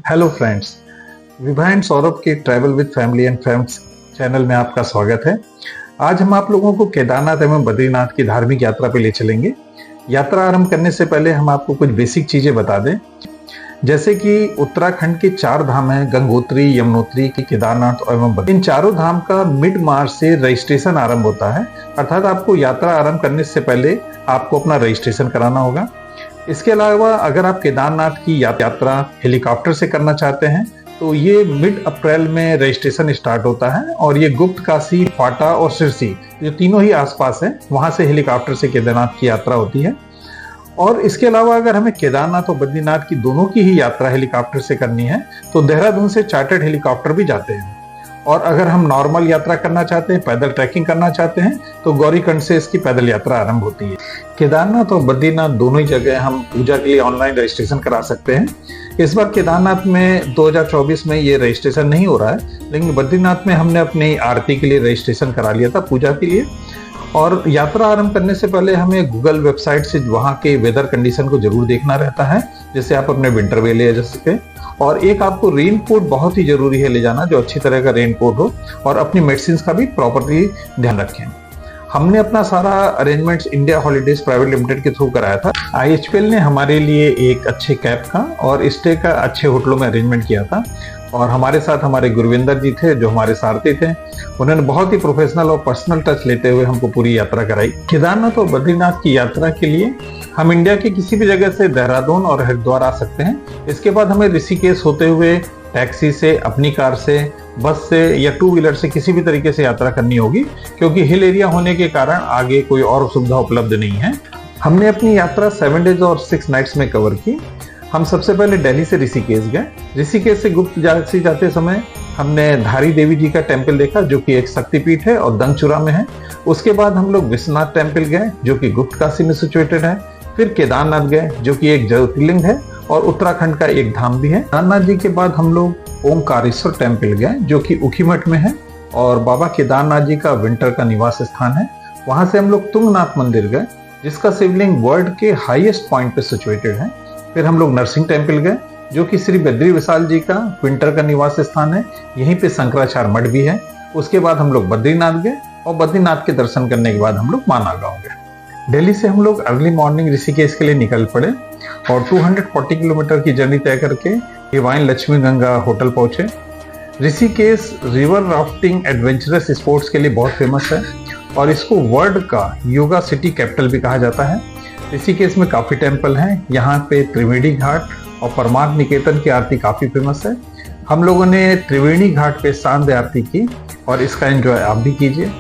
Hello friends, Vibha and Saurabh के travel with family and friends channel में आपका स्वागत है। आज हम आप लोगों को केदारनाथ एवं बद्रीनाथ की धार्मिक यात्रा पे ले चलेंगे। यात्रा आरंभ करने से पहले हम आपको कुछ बेसिक चीजें बता दें, जैसे कि उत्तराखंड के 4 धाम हैं, गंगोत्री, यमुनोत्री, केदारनाथ एवं बद्रीनाथ। इन चारों धाम का मिड मार्च से रजिस्ट्रेशन आरंभ होता है, अर्थात आपको यात्रा आरंभ करने से पहले आपको अपना रजिस्ट्रेशन कराना होगा। इसके अलावा अगर आप केदारनाथ की यात्रा हेलीकॉप्टर से करना चाहते हैं तो ये मिड अप्रैल में रजिस्ट्रेशन स्टार्ट होता है और ये गुप्त काशी, फाटा और सिरसी जो तीनों ही आसपास है, वहां से हेलीकॉप्टर से केदारनाथ की यात्रा होती है। और इसके अलावा अगर हमें केदारनाथ और बद्रीनाथ की दोनों की ही यात्रा हेलीकॉप्टर से करनी है तो देहरादून से चार्टर्ड हेलीकॉप्टर भी जाते हैं। और अगर हम नॉर्मल यात्रा करना चाहते हैं, पैदल ट्रैकिंग करना चाहते हैं, तो गौरीकुंड से इसकी पैदल यात्रा आरंभ होती है। केदारनाथ और बद्रीनाथ दोनों ही जगह हम पूजा के लिए ऑनलाइन रजिस्ट्रेशन करा सकते हैं। इस बार केदारनाथ में 2024 में ये रजिस्ट्रेशन नहीं हो रहा है, लेकिन बद्रीनाथ में हमने अपनी आरती के लिए रजिस्ट्रेशन करा लिया था, पूजा के लिए। और यात्रा आरंभ करने से पहले हमें गूगल वेबसाइट से वहाँ के वेदर कंडीशन को जरूर देखना रहता है, जिससे आप अपने विंटर वेयर ले जा सके। और एक आपको रेन कोट बहुत ही जरूरी है ले जाना, जो अच्छी तरह का रेन कोट हो, और अपनी मेडिसिन का भी प्रॉपरली ध्यान रखें। हमने अपना सारा arrangements India holidays private limited के थ्रू कराया था। IHPL ने हमारे लिए एक अच्छे कैब का और स्टे का अच्छे होटलों में अरेंजमेंट किया था। और हमारे साथ हमारे गुरविंदर जी थे, जो हमारे सारथी थे। उन्होंने बहुत ही प्रोफेशनल और पर्सनल टच लेते हुए हमको पूरी यात्रा कराई। केदारनाथ और बद्रीनाथ की यात्रा के लिए हम इंडिया के किसी भी जगह से देहरादून और हरिद्वार आ सकते हैं। इसके बाद हमें ऋषिकेश होते हुए टैक्सी से, अपनी कार से, बस से या 2 व्हीलर से किसी भी तरीके से यात्रा करनी होगी, क्योंकि हिल एरिया होने के कारण आगे कोई और सुविधा उपलब्ध नहीं है। हमने अपनी यात्रा 7 डेज और 6 नाइट्स में कवर की। हम सबसे पहले दिल्ली से ऋषिकेश गए। ऋषिकेश से गुप्त काशी जाते समय हमने धारी देवी जी का टेम्पल देखा, जो कि एक शक्तिपीठ है और दंगचूरा में है। उसके बाद हम लोग विश्वनाथ टेम्पल गए, जो कि गुप्त काशी में सिचुएटेड है। फिर केदारनाथ गए, जो कि एक ज्योतिर्लिंग है और उत्तराखंड का एक धाम भी है। केदारनाथ जी के बाद हम लोग ओंकारेश्वर टेम्पल गए, जो कि ऊखीमठ में है और बाबा केदारनाथ जी का विंटर का निवास स्थान है। वहां से हम लोग तुंगनाथ मंदिर गए, जिसका शिवलिंग वर्ल्ड के हाईएस्ट पॉइंट पे सिचुएटेड है। फिर हम लोग नरसिंह टेम्पल गए, जो कि श्री बद्री विशाल जी का विंटर का निवास स्थान है। यहीं पे शंकराचार्य मठ भी है। उसके बाद हम लोग बद्रीनाथ गए और बद्रीनाथ के दर्शन करने के बाद हम लोग माना गांव गए। दिल्ली से हम लोग अर्ली मॉर्निंग ऋषिकेश के लिए निकल पड़े और 240 किलोमीटर की जर्नी तय करके डिवाइन लक्ष्मी गंगा होटल पहुंचे। Rishikesh river rafting adventurous sports के लिए बहुत फेमस है और इसको वर्ल्ड का योगा सिटी कैपिटल भी कहा जाता है। ऋषिकेश में काफी टेम्पल हैं। यहाँ पे त्रिवेणी घाट और परमार्थ निकेतन की आरती काफी फेमस है। हम लोगों ने त्रिवेणी घाट पे सांध्य आरती की और इसका एंजॉय आप भी कीजिए।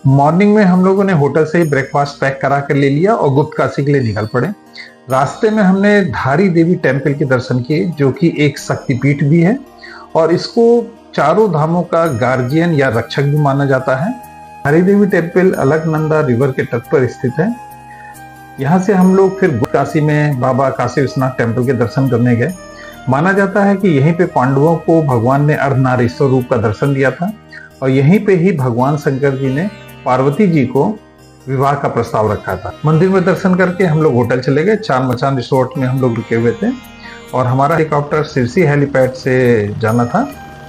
मॉर्निंग में हम लोगों ने होटल से ही ब्रेकफास्ट पैक करा कर ले लिया और गुप्त काशी के लिए निकल पड़े। रास्ते में हमने धारी देवी टेम्पल के दर्शन किए, जो कि एक शक्तिपीठ भी है और इसको चारों धामों का गार्जियन या रक्षक भी माना जाता है। धारी देवी टेम्पल अलकनंदा रिवर के तट पर स्थित है। यहाँ से हम लोग फिर गुप्त काशी में बाबा काशी विश्वनाथ टेम्पल के दर्शन करने गए। माना जाता है कि यहीं पे पांडवों को भगवान ने अर्धनारीश्वर रूप का दर्शन दिया था और यहीं पे ही भगवान शंकर जी ने पार्वती जी को विवाह का प्रस्ताव रखा था। मंदिर में दर्शन करके हम लोग होटल चले गए। चांद मचान रिसोर्ट में हम लोग रुके हुए थे और हमारा हेलीकॉप्टर सिरसी हेलीपैड से जाना था।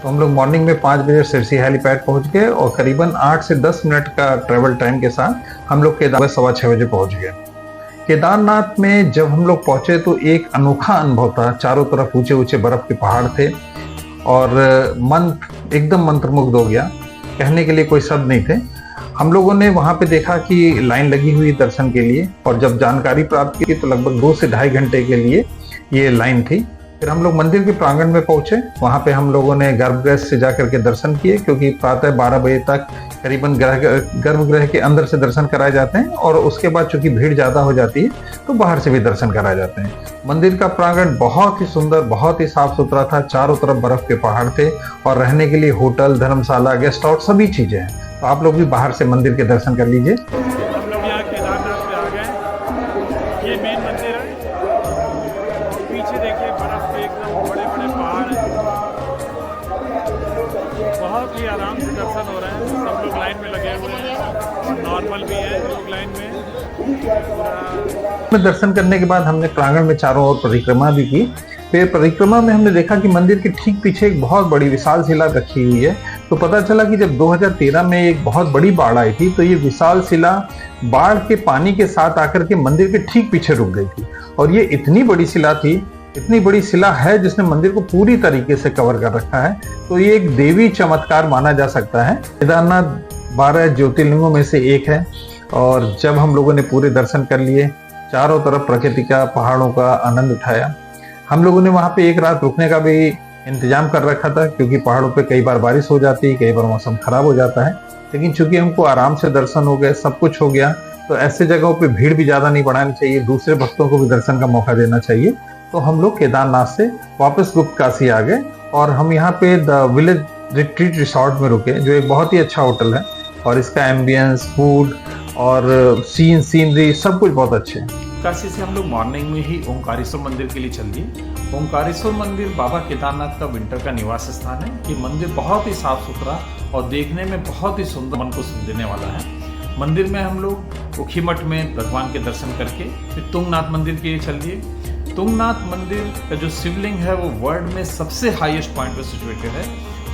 तो हम लोग मॉर्निंग में 5 बजे सिरसी हेलीपैड पहुंच गए और करीबन 8 से 10 मिनट का ट्रेवल टाइम के साथ हम लोग केदारनाथ 6:15 बजे पहुंच गए। केदारनाथ में जब हम लोग पहुंचे तो एक अनोखा अनुभव था। चारों तरफ ऊंचे ऊंचे बर्फ के पहाड़ थे और मन एकदम मंत्रमुग्ध हो गया। कहने के लिए कोई शब्द नहीं थे। हम लोगों ने वहां पे देखा कि लाइन लगी हुई दर्शन के लिए और जब जानकारी प्राप्त की तो लगभग 2 से ढाई घंटे के लिए ये लाइन थी। फिर हम लोग मंदिर के प्रांगण में पहुंचे। वहां पे हम लोगों ने गर्भगृह से जाकर के दर्शन किए, क्योंकि प्रातः 12 बजे तक करीबन गर्भगृह के अंदर से दर्शन कराए जाते हैं और उसके बाद चूंकि भीड़ ज्यादा हो जाती है तो बाहर से भी दर्शन कराए जाते हैं। मंदिर का प्रांगण बहुत ही सुंदर, बहुत ही साफ सुथरा था। चारों तरफ बर्फ के पहाड़ थे और रहने के लिए होटल, धर्मशाला, गेस्ट हाउस सभी चीजें हैं। तो आप लोग भी बाहर से मंदिर के दर्शन कर लीजिए। हम लोग यहाँ बहुत ही आराम से दर्शन हो रहे हैं, सब लोग लाइन में लगे हुए हैं, नॉर्मल भी है लोग लाइन में में दर्शन करने के बाद हमने प्रांगण में चारों ओर परिक्रमा भी की। फिर परिक्रमा में हमने देखा कि मंदिर के ठीक पीछे एक बहुत बड़ी विशाल शिला रखी हुई है। तो पता चला कि जब 2013 में एक बहुत बड़ी बाढ़ आई थी तो ये विशाल शिला बाढ़ के पानी के साथ आकर के मंदिर के ठीक पीछे रुक गई थी। और ये इतनी बड़ी शिला थी, इतनी बड़ी शिला है जिसने मंदिर को पूरी तरीके से कवर कर रखा है। तो ये एक देवी चमत्कार माना जा सकता है। केदारनाथ 12 ज्योतिर्लिंगों में से एक है। और जब हम लोगों ने पूरे दर्शन कर लिए, चारों तरफ प्रकृति का, पहाड़ों का आनंद उठाया, हम लोगों ने वहां पे एक रात रुकने का भी इंतजाम कर रखा था, क्योंकि पहाड़ों पे कई बार बारिश हो जाती है, कई बार मौसम खराब हो जाता है। लेकिन चूंकि हमको आराम से दर्शन हो गए, सब कुछ हो गया, तो ऐसे जगहों पे भीड़ भी ज्यादा नहीं बढ़ानी चाहिए, दूसरे भक्तों को भी दर्शन का मौका देना चाहिए। तो हम लोग केदारनाथ से वापस गुप्त काशी आ गए और हम यहाँ पे द विलेज रिट्रीट रिसोर्ट में रुके, जो एक बहुत ही अच्छा होटल है। और इसका एम्बियंस, फूड और सीनरी सब कुछ बहुत अच्छे हैं। काशी से हम लोग मॉर्निंग में ही ओंकारेश्वर मंदिर के लिए चल दिए। ओंकारेश्वर मंदिर बाबा केदारनाथ का विंटर का निवास स्थान है। ये मंदिर बहुत ही साफ सुथरा और देखने में बहुत ही सुंदर, मन को सुख देने वाला है। मंदिर में हम लोग उखीमठ में भगवान के दर्शन करके फिर तुंगनाथ मंदिर के लिए चल दिए। तुंगनाथ मंदिर का जो शिवलिंग है वो वर्ल्ड में सबसे हाईएस्ट पॉइंट पर सिचुएटेड है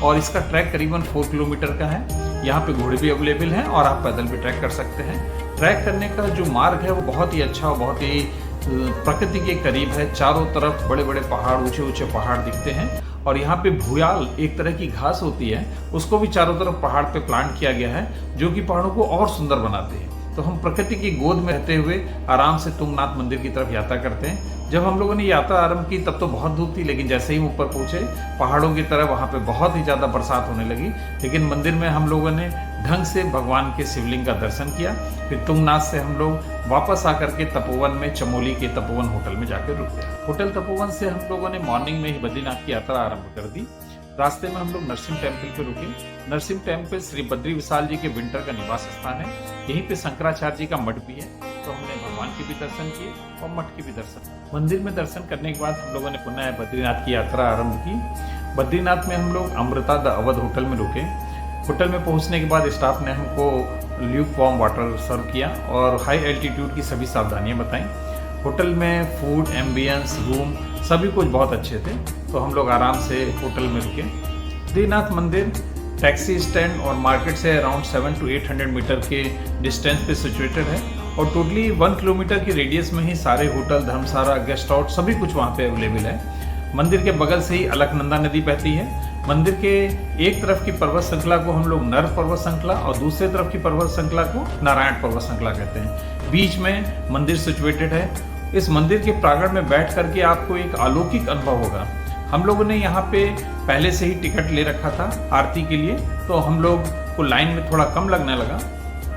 और इसका ट्रैक करीबन 4 किलोमीटर का है। यहाँ पे घोड़े भी अवेलेबल हैं और आप पैदल भी ट्रैक कर सकते हैं। ट्रैक करने का जो मार्ग है वो बहुत ही अच्छा और बहुत ही प्रकृति के करीब है। चारों तरफ बड़े बड़े पहाड़, ऊंचे ऊंचे पहाड़ दिखते हैं और यहाँ पे भूयाल एक तरह की घास होती है, उसको भी चारों तरफ पहाड़ पे प्लांट किया गया है, जो कि पहाड़ों को और सुंदर बनाते हैं। तो हम प्रकृति की गोद में रहते हुए आराम से तुंगनाथ मंदिर की तरफ यात्रा करते हैं। जब हम लोगों ने यात्रा आरंभ की तब तो बहुत धूप थी, लेकिन जैसे ही ऊपर पहुंचे पहाड़ों की तरफ, वहाँ पे बहुत ही ज़्यादा बरसात होने लगी। लेकिन मंदिर में हम लोगों ने ढंग से भगवान के शिवलिंग का दर्शन किया। फिर तुंगनाथ से हम लोग वापस आकर के तपोवन में, चमोली के तपोवन होटल में जाकर रुक गए। होटल तपोवन से हम लोगों ने मॉर्निंग में ही बद्रीनाथ की यात्रा आरंभ कर दी। रास्ते में हम लोग नरसिंह टेम्पल पे रुके। नरसिंह टेम्पल श्री बद्री विशाल जी के विंटर का निवास स्थान है। यहीं पे शंकराचार्य जी का मठ भी है, तो हमने भगवान के भी दर्शन किए और मठ के भी दर्शन। मंदिर में दर्शन करने के बाद हम लोगों ने पुनः बद्रीनाथ की यात्रा आरंभ की। बद्रीनाथ में हम लोग अमृता द अवध होटल में रुके। होटल में पहुंचने के बाद स्टाफ ने हमको ल्यूक वार्म वाटर सर्व किया और हाई एल्टीट्यूड की सभी सावधानियां बताई। होटल में फूड, एम्बियंस, रूम सभी कुछ बहुत अच्छे थे, तो हम लोग आराम से होटल में रुके। बद्रीनाथ मंदिर टैक्सी स्टैंड और मार्केट से अराउंड 700 to 800 मीटर के डिस्टेंस पे सिचुएटेड है और टोटली 1 किलोमीटर की रेडियस में ही सारे होटल, धर्मशाला, गेस्ट हाउस सभी कुछ वहाँ पे अवेलेबल है। मंदिर के बगल से ही अलकनंदा नदी बहती है। मंदिर के एक तरफ की पर्वत श्रृंखला को हम लोग नर पर्वत श्रृंखला और दूसरे तरफ की पर्वत श्रृंखला को नारायण पर्वत श्रृंखला कहते हैं। बीच में मंदिर सिचुएटेड है। इस मंदिर के प्रांगण में बैठ करके आपको एक अलौकिक अनुभव होगा। हम लोगों ने यहाँ पे पहले से ही टिकट ले रखा था आरती के लिए, तो हम लोग को लाइन में थोड़ा कम लगने लगा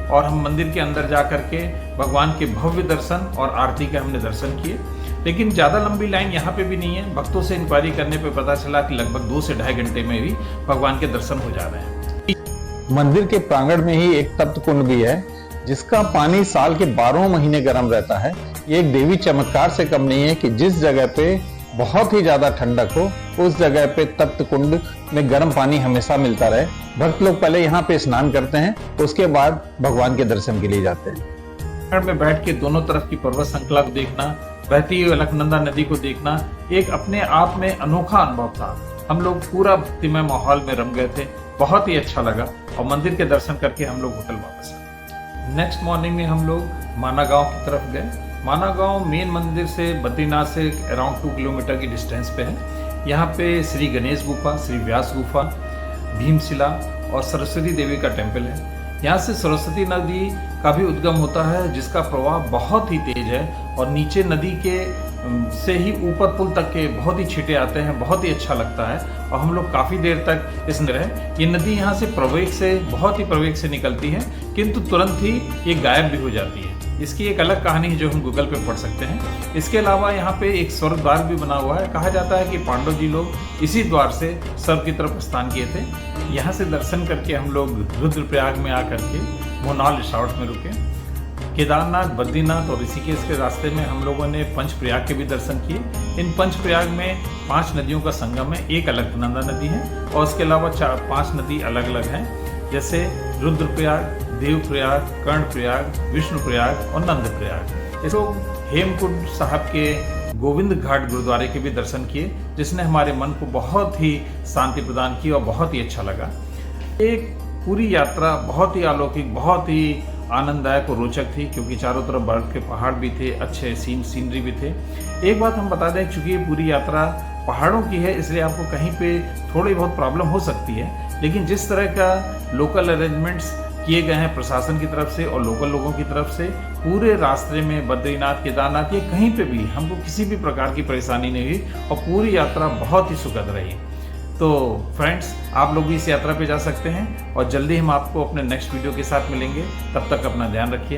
और हम मंदिर के अंदर जा करके भगवान के भव्य दर्शन और आरती के हमने दर्शन किए। लेकिन ज़्यादा लंबी लाइन यहाँ पे भी नहीं है। भक्तों से इंक्वायरी करने पे पता चला कि लगभग 2 से ढाई घंटे में भी भगवान के दर्शन हो जा रहे हैं। मंदिर के प्रांगण में ही एक तप्त कुंड भी है, जिसका पानी साल के 12 महीने गर्म रहता है। ये एक देवी चमत्कार से कम नहीं है कि जिस जगह पे बहुत ही ज्यादा ठंडक हो, उस जगह पे तप्त कुंड में गर्म पानी हमेशा मिलता रहे। भक्त लोग पहले यहाँ पे स्नान करते हैं, उसके बाद भगवान के दर्शन के लिए जाते हैं। में बैठ के दोनों तरफ की पर्वत श्रृंखला को देखना, बहती हुई अलकनंदा नदी को देखना एक अपने आप में अनोखा अनुभव था। हम लोग पूरा भक्तिमय माहौल में रम गए थे, बहुत ही अच्छा लगा और मंदिर के दर्शन करके हम लोग होटल वापस आए। नेक्स्ट मॉर्निंग में हम लोग माना गांव की तरफ गए। माना गांव मेन मंदिर से बद्रीनाथ से अराउंड 2 किलोमीटर की डिस्टेंस पे है। यहाँ पे श्री गणेश गुफा, श्री व्यास गुफा, भीमशिला और सरस्वती देवी का टेम्पल है। यहाँ से सरस्वती नदी का भी उद्गम होता है, जिसका प्रवाह बहुत ही तेज है और नीचे नदी के से ही ऊपर पुल तक के बहुत ही छींटे आते हैं। बहुत ही अच्छा लगता है और हम लोग काफ़ी देर तक इस रहे। ये नदी यहाँ से बहुत ही प्रवेग से निकलती है, किंतु तुरंत ही ये गायब भी हो जाती है। इसकी एक अलग कहानी है जो हम गूगल पे पढ़ सकते हैं। इसके अलावा यहाँ पे एक स्वर्ग द्वार भी बना हुआ है। कहा जाता है कि पांडव जी लोग इसी द्वार से स्वर्ग की तरफ प्रस्थान किए थे। यहाँ से दर्शन करके हम लोग रुद्रप्रयाग में आकर के मोनाल रिसोर्ट में रुके। केदारनाथ, बद्रीनाथ और ऋषिकेश के रास्ते में हम लोगों ने पंचप्रयाग के भी दर्शन किए। इन पंचप्रयाग में 5 नदियों का संगम है, एक अलकनंदा नदी है और उसके अलावा 5 नदी अलग अलग हैं, जैसे रुद्रप्रयाग, देवप्रयाग, कर्णप्रयाग, विष्णुप्रयाग और नंदप्रयाग। इसको हेमकुंड साहब के गोविंद घाट गुरुद्वारे के भी दर्शन किए, जिसने हमारे मन को बहुत ही शांति प्रदान की और बहुत ही अच्छा लगा। एक पूरी यात्रा बहुत ही अलौकिक, बहुत ही आनंददायक और रोचक थी, क्योंकि चारों तरफ बर्फ के पहाड़ भी थे, अच्छे सीनरी भी थे। एक बात हम बता दें, चूंकि ये पूरी यात्रा पहाड़ों की है, इसलिए आपको कहीं पे थोड़ी बहुत प्रॉब्लम हो सकती है, लेकिन जिस तरह का लोकल अरेंजमेंट्स किए गए हैं प्रशासन की तरफ से और लोकल लोगों की तरफ से, पूरे रास्ते में बद्रीनाथ, केदारनाथ या कहीं पे भी हमको किसी भी प्रकार की परेशानी नहीं हुई और पूरी यात्रा बहुत ही सुखद रही। तो फ्रेंड्स, आप लोग भी इस यात्रा पे जा सकते हैं और जल्दी हम आपको अपने नेक्स्ट वीडियो के साथ मिलेंगे। तब तक अपना ध्यान रखिए।